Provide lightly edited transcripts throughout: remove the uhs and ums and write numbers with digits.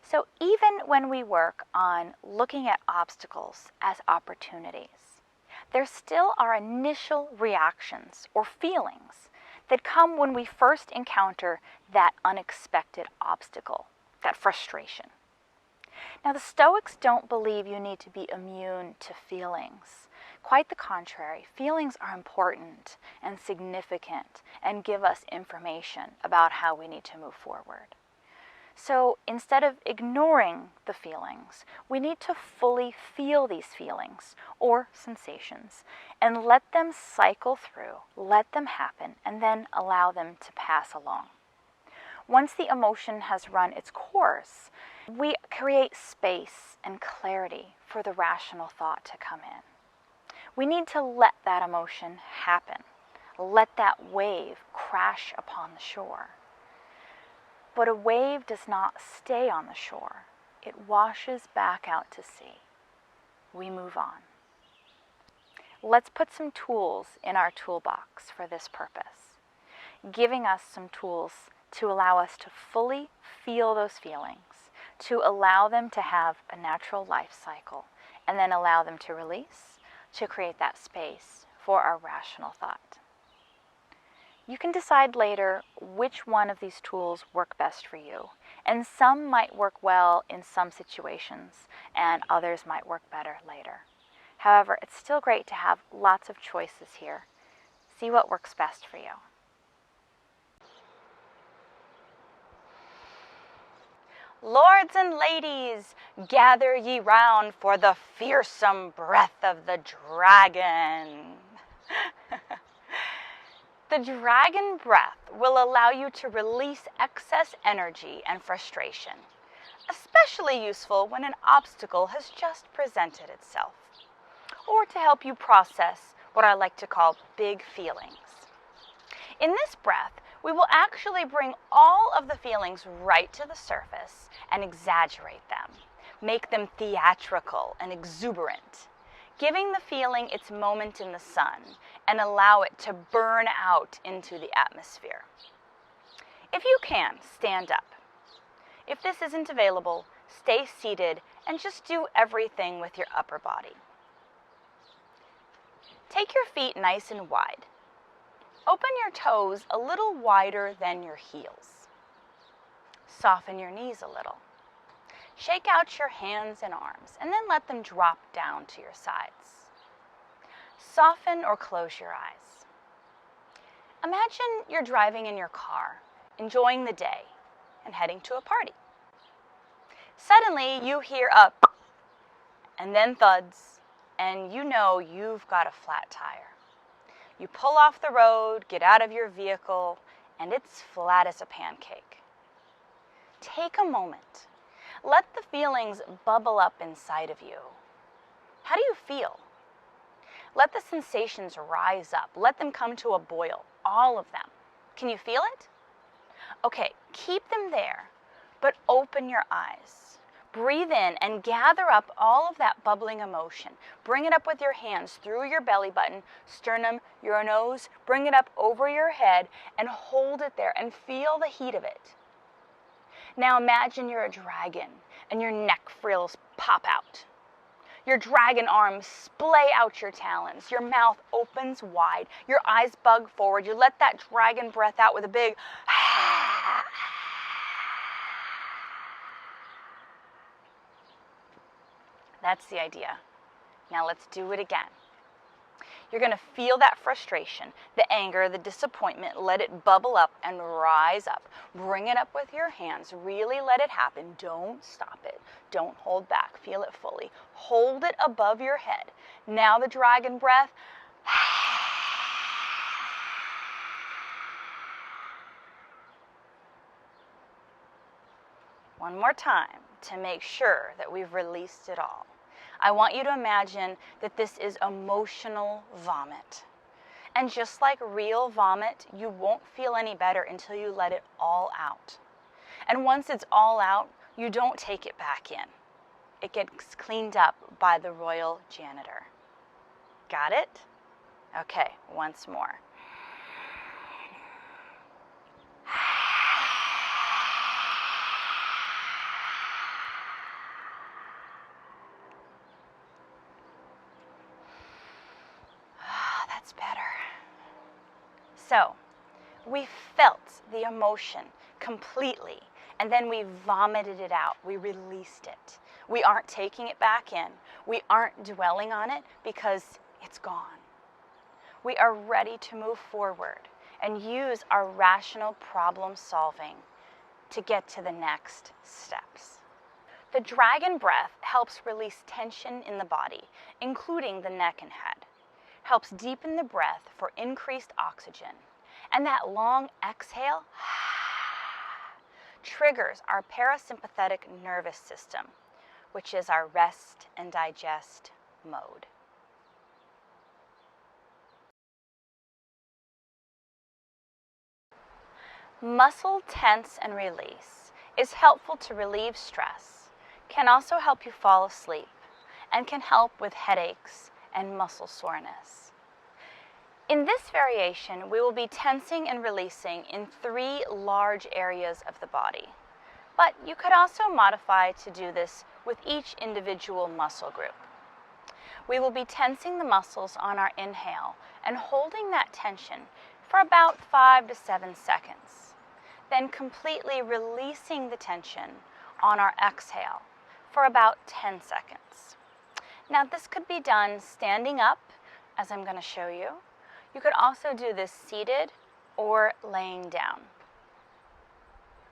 So even when we work on looking at obstacles as opportunities, there still are initial reactions or feelings that come when we first encounter that unexpected obstacle, that frustration. Now, the Stoics don't believe you need to be immune to feelings. Quite the contrary, feelings are important and significant and give us information about how we need to move forward. So instead of ignoring the feelings, we need to fully feel these feelings or sensations and let them cycle through, let them happen, and then allow them to pass along. Once the emotion has run its course, we create space and clarity for the rational thought to come in. We need to let that emotion happen, let that wave crash upon the shore. But a wave does not stay on the shore. It washes back out to sea. We move on. Let's put some tools in our toolbox for this purpose, giving us some tools to allow us to fully feel those feelings, to allow them to have a natural life cycle, and then allow them to release, to create that space for our rational thought. You can decide later which one of these tools work best for you, and some might work well in some situations, and others might work better later. However, it's still great to have lots of choices here. See what works best for you. Lords and ladies, gather ye round for the fearsome breath of the dragon. The dragon breath will allow you to release excess energy and frustration, especially useful when an obstacle has just presented itself, or to help you process what I like to call big feelings. In this breath, we will actually bring all of the feelings right to the surface and exaggerate them, make them theatrical and exuberant, giving the feeling its moment in the sun and allow it to burn out into the atmosphere. If you can, stand up. If this isn't available, stay seated and just do everything with your upper body. Take your feet nice and wide. Open your toes a little wider than your heels. Soften your knees a little. Shake out your hands and arms, and then let them drop down to your sides. Soften or close your eyes. Imagine you're driving in your car, enjoying the day, and heading to a party. Suddenly, you hear a and then thuds, and you know you've got a flat tire. You pull off the road, get out of your vehicle, and it's flat as a pancake. Take a moment. Let the feelings bubble up inside of you. How do you feel? Let the sensations rise up. Let them come to a boil, all of them. Can you feel it? Okay, keep them there, but open your eyes. Breathe in and gather up all of that bubbling emotion. Bring it up with your hands through your belly button, sternum, your nose. Bring it up over your head and hold it there and feel the heat of it. Now imagine you're a dragon and your neck frills pop out. Your dragon arms splay out your talons. Your mouth opens wide. Your eyes bug forward. You let that dragon breath out with a big That's the idea. Now let's do it again. You're going to feel that frustration, the anger, the disappointment. Let it bubble up and rise up. Bring it up with your hands. Really let it happen. Don't stop it. Don't hold back. Feel it fully. Hold it above your head. Now the dragon breath. One more time to make sure that we've released it all. I want you to imagine that this is emotional vomit. And just like real vomit, you won't feel any better until you let it all out. And once it's all out, you don't take it back in. It gets cleaned up by the royal janitor. Got it? Okay, once more. So, we felt the emotion completely, and then we vomited it out. We released it. We aren't taking it back in. We aren't dwelling on it because it's gone. We are ready to move forward and use our rational problem solving to get to the next steps. The dragon breath helps release tension in the body, including the neck and head. Helps deepen the breath for increased oxygen. And that long exhale triggers our parasympathetic nervous system, which is our rest and digest mode. Muscle tense and release is helpful to relieve stress, can also help you fall asleep, and can help with headaches and muscle soreness. In this variation, we will be tensing and releasing in 3 large areas of the body, but you could also modify to do this with each individual muscle group. We will be tensing the muscles on our inhale and holding that tension for about 5 to 7 seconds, then completely releasing the tension on our exhale for about 10 seconds. Now this could be done standing up, as I'm going to show you. You could also do this seated or laying down.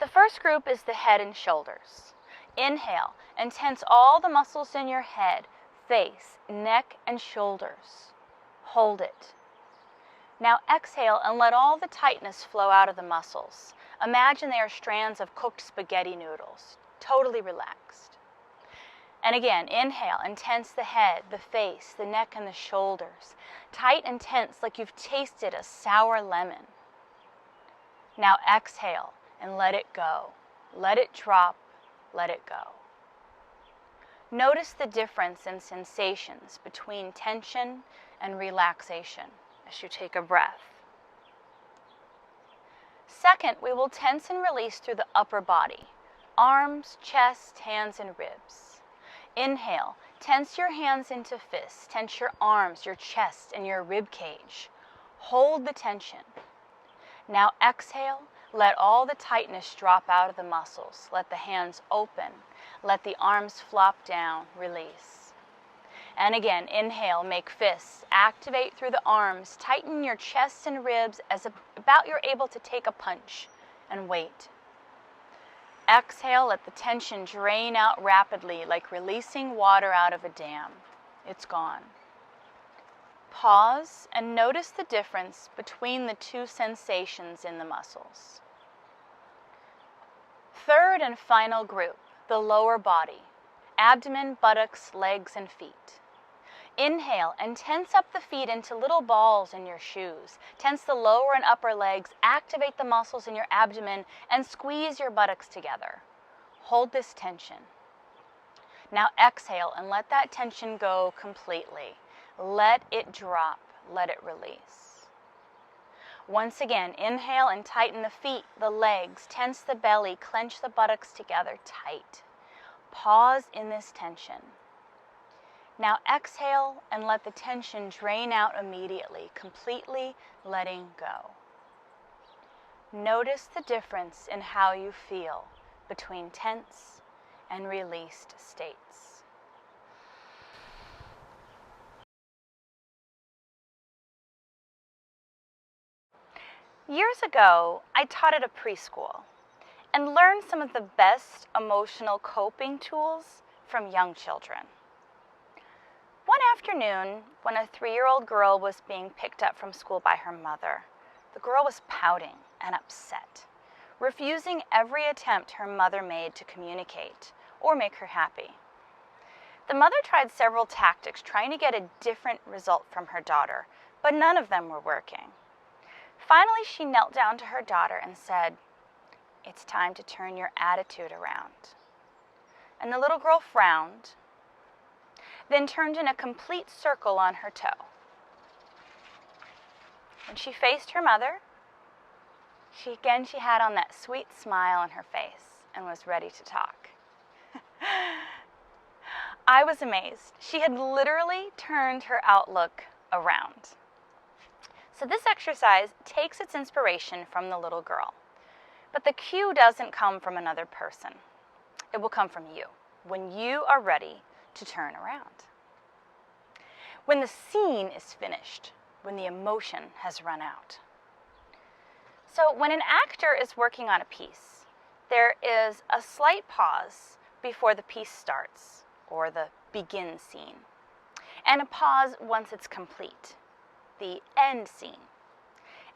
The first group is the head and shoulders. Inhale and tense all the muscles in your head, face, neck, and shoulders. Hold it. Now exhale and let all the tightness flow out of the muscles. Imagine they are strands of cooked spaghetti noodles, totally relaxed. And again, inhale and tense the head, the face, the neck, and the shoulders. Tight and tense like you've tasted a sour lemon. Now exhale and let it go. Let it drop, let it go. Notice the difference in sensations between tension and relaxation as you take a breath. Second, we will tense and release through the upper body, arms, chest, hands, and ribs. Inhale, tense your hands into fists, tense your arms, your chest, and your rib cage. Hold the tension. Now exhale, let all the tightness drop out of the muscles. Let the hands open. Let the arms flop down, release. And again, inhale, make fists, activate through the arms, tighten your chest and ribs as about you're able to take a punch, and wait. Exhale, let the tension drain out rapidly like releasing water out of a dam. It's gone. Pause and notice the difference between the 2 sensations in the muscles. Third and final group, the lower body, abdomen, buttocks, legs, and feet. Inhale and tense up the feet into little balls in your shoes. Tense the lower and upper legs, activate the muscles in your abdomen, and squeeze your buttocks together. Hold this tension. Now exhale and let that tension go completely. Let it drop, let it release. Once again, inhale and tighten the feet, the legs, tense the belly, clench the buttocks together tight. Pause in this tension. Now exhale and let the tension drain out immediately, completely letting go. Notice the difference in how you feel between tense and released states. Years ago, I taught at a preschool and learned some of the best emotional coping tools from young children. One afternoon, when a 3-year-old girl was being picked up from school by her mother, the girl was pouting and upset, refusing every attempt her mother made to communicate or make her happy. The mother tried several tactics trying to get a different result from her daughter, but none of them were working. Finally, she knelt down to her daughter and said, "It's time to turn your attitude around." And the little girl frowned, then turned in a complete circle on her toe. When she faced her mother, she had on that sweet smile on her face and was ready to talk. I was amazed. She had literally turned her outlook around. So this exercise takes its inspiration from the little girl. But the cue doesn't come from another person. It will come from you when you are ready to turn around. When the scene is finished, when the emotion has run out. So when an actor is working on a piece, there is a slight pause before the piece starts, or the begin scene, and a pause once it's complete, the end scene.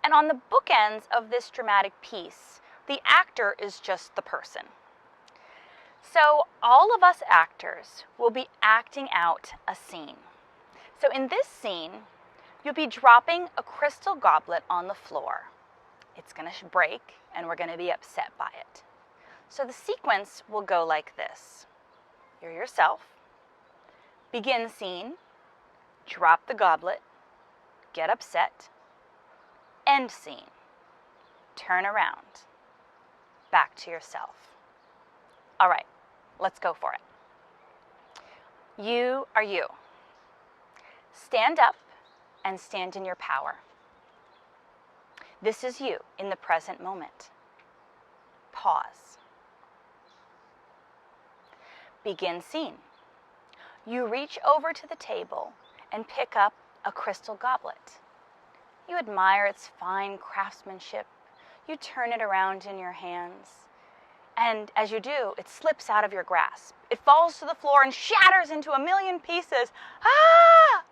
And on the bookends of this dramatic piece, the actor is just the person. So all of us actors will be acting out a scene. So in this scene, you'll be dropping a crystal goblet on the floor. It's going to break, and we're going to be upset by it. So the sequence will go like this. You're yourself. Begin scene. Drop the goblet. Get upset. End scene. Turn around. Back to yourself. All right, let's go for it. You are you. Stand up and stand in your power. This is you in the present moment. Pause. Begin scene. You reach over to the table and pick up a crystal goblet. You admire its fine craftsmanship. You turn it around in your hands. And as you do, it slips out of your grasp. It falls to the floor and shatters into a million pieces. Ah!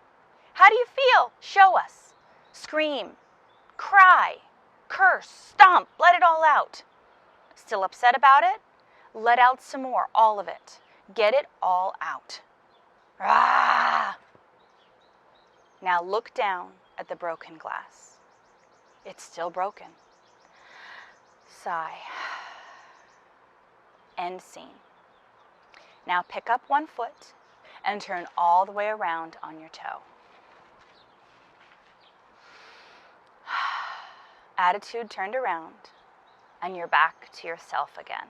How do you feel? Show us. Scream. Cry. Curse. Stomp. Let it all out. Still upset about it? Let out some more. All of it. Get it all out. Ah! Now look down at the broken glass. It's still broken. Sigh. End scene. Now pick up one foot and turn all the way around on your toe. Attitude turned around, and you're back to yourself again.